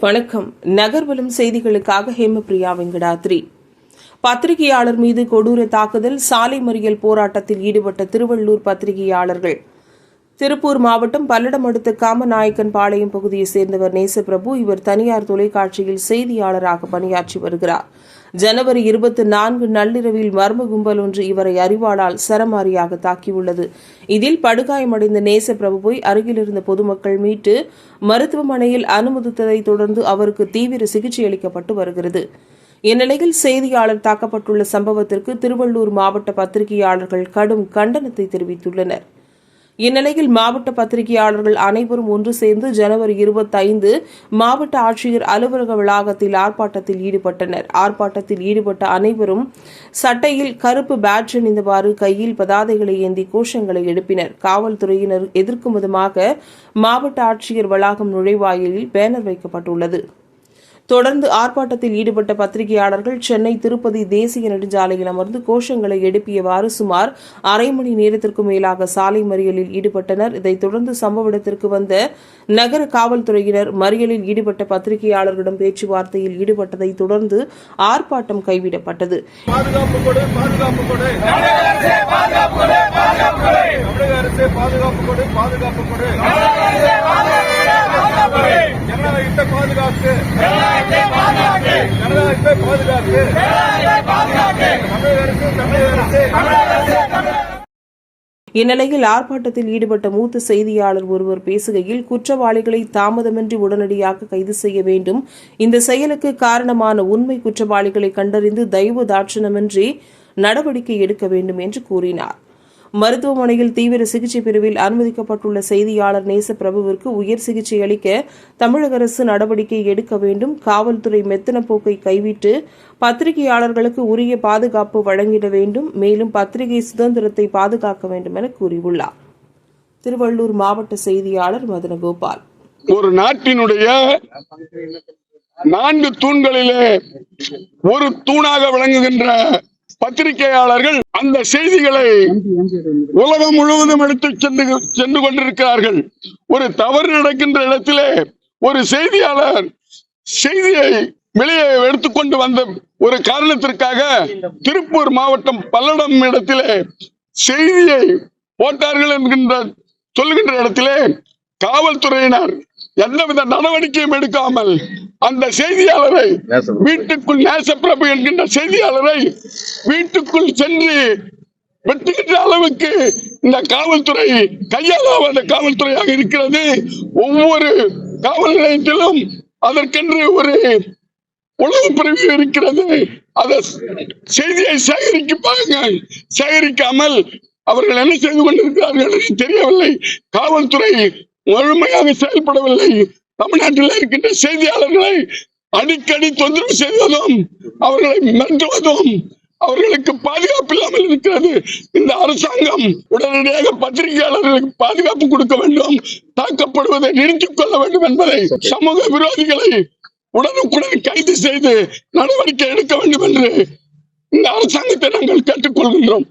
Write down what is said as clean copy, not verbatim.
வணக்கம். நகர்வலம் செய்திகளுக்காக ஹேமபிரியா வெங்கடாத்ரி. பத்திரிகையாளர் மீது கொடூர தாக்குதல், சாலை மறியல் போராட்டத்தில் ஈடுபட்ட திருவள்ளூர் பத்திரிகையாளர்கள். திருப்பூர் மாவட்டம் பல்லடம் அடுத்த காமநாயக்கன் பாளையம் பகுதியைச் சேர்ந்தவர் நேசப்பிரபு. இவர் தனியார் தொலைக்காட்சியில் செய்தியாளராக பணியாற்றி வருகிறார். ஜனவரி 24 நள்ளிரவில் மர்ம கும்பல் ஒன்று இவரை அறிவாளால் சரமாரியாக தாக்கியுள்ளது. இதில் படுகாயமடைந்த நேசப்பிரபுவை அருகிலிருந்த பொதுமக்கள் மீட்டு மருத்துவமனையில் அனுமதித்ததைத் தொடர்ந்து அவருக்கு தீவிர சிகிச்சை அளிக்கப்பட்டு வருகிறது. இந்நிலையில் செய்தியாளர் தாக்கப்பட்டுள்ள சம்பவத்திற்கு திருவள்ளூர் மாவட்ட பத்திரிகையாளர்கள் கடும் கண்டனத்தை தெரிவித்துள்ளனர். இந்நிலையில் மாவட்ட பத்திரிகையாளர்கள் அனைவரும் ஒன்று சேர்ந்து ஜனவரி 25 மாவட்ட ஆட்சியர் அலுவலக வளாகத்தில் ஆர்ப்பாட்டத்தில் ஈடுபட்டனர். ஆர்ப்பாட்டத்தில் ஈடுபட்ட அனைவரும் சட்டையில் கருப்பு பேட்ஜ் அணிந்தவாறு கையில் பதாதைகளை ஏந்தி கோஷங்களை எழுப்பினர். காவல்துறையினர் எதிர்க்கும் விதமாக மாவட்ட ஆட்சியர் வளாகம் நுழைவாயிலில் பேனர் வைக்கப்பட்டுள்ளது. தொடர்ந்து ஆர்ப்பாட்டத்தில் ஈடுபட்ட பத்திரிகையாளர்கள் சென்னை திருப்பதி தேசிய நெடுஞ்சாலையில் அமர்ந்து கோஷங்களை எழுப்பியவாறு சுமார் அரை மணி நேரத்திற்கும் மேலாக சாலை மறியலில் ஈடுபட்டனர். இதைத் தொடர்ந்து சம்பவ இடத்திற்கு வந்த நகர காவல்துறையினர் மறியலில் ஈடுபட்ட பத்திரிகையாளர்களிடம் பேச்சுவார்த்தையில் ஈடுபட்டதைத் தொடர்ந்து ஆர்ப்பாட்டம் கைவிடப்பட்டது. இந்நிலையில் ஆர்ப்பாட்டத்தில் ஈடுபட்ட மூத்த செய்தியாளர் ஒருவர் பேசுகையில், குற்றவாளிகளை தாமதமின்றி உடனடியாக கைது செய்ய வேண்டும். இந்த செயலுக்கு காரணமான உண்மை குற்றவாளிகளை கண்டறிந்து தயவு தாட்சணமின்றி நடவடிக்கை எடுக்க வேண்டும் என்று கூறினார். மருத்துவமனையில் தீவிர சிகிச்சை பிரிவில் அனுமதிக்கப்பட்டுள்ள செய்தியாளர் நேசப்பிரபுவிற்கு உயர் சிகிச்சை அளிக்க தமிழக அரசு நடவடிக்கை எடுக்க வேண்டும். காவல்துறை மெத்தன போக்கை கைவிட்டு பத்திரிகையாளர்களுக்கு உரிய பாதுகாப்பு வழங்கிட வேண்டும். மேலும் பத்திரிகை சுதந்திரத்தை பாதுகாக்க வேண்டும் என கூறியுள்ளார். திருவள்ளூர் மாவட்ட செய்தியாளர் மதனகோபால். ஒரு நாட்டினுடைய 4 தூண்களிலே ஒரு தூணாக விளங்குகின்ற பத்திரிகையாளர்கள் அந்த செய்திகளை உலகம் முழுவதும் எடுத்து சென்று கொண்டிருக்கிறார்கள். ஒரு தவறு நடக்கின்ற இடத்திலே ஒரு செய்தியாளர் செய்தியை வெளியே எடுத்துக்கொண்டு வந்த ஒரு காரணத்திற்காக திருப்பூர் மாவட்டம் பல்லடம் இடத்திலே செய்தியை போட்டார்கள் என்கின்ற சொல்லுகின்ற இடத்திலே காவல்துறையினர் எந்தவித நடவடிக்கையும் எடுக்காமல் அந்த செய்தியாளரை வீட்டுக்குள், நேசப்பிரபு என்கின்ற செய்தியாளரை வீட்டுக்குள் சென்று வெட்டுகின்ற அளவுக்கு இந்த காவல்துறை கையாளாத காவல்துறையாக இருக்கிறது. ஒவ்வொரு காவல் நிலையத்திலும் அதற்கென்று ஒரு உளவு பிரிவு இருக்கிறது. அந்த செய்தியை சேகரிக்காமல் அவர்கள் என்ன செய்து கொண்டிருக்கிறார்கள் என்று தெரியவில்லை. காவல்துறை முழுமையாக செயல்படவில்லை. தமிழ்நாட்டில் இருக்கின்ற செய்தியாளர்களை அடிக்கடி தொந்தரவு செய்வதும் அவர்களை மிரட்டுவதும் அவர்களுக்கு பாதுகாப்பு இல்லாமல் இருக்கிறது. இந்த அரசாங்கம் உடனடியாக பத்திரிகையாளர்களுக்கு பாதுகாப்பு கொடுக்க வேண்டும், தாக்கப்படுவதை நிறுத்திக் கொள்ள வேண்டும் என்பதை, சமூக விரோதிகளை உடனுக்குடன் கைது செய்து நடவடிக்கை எடுக்க வேண்டும் என்று இந்த அரசாங்கத்தை நாங்கள் கேட்டுக்கொள்கின்றோம்.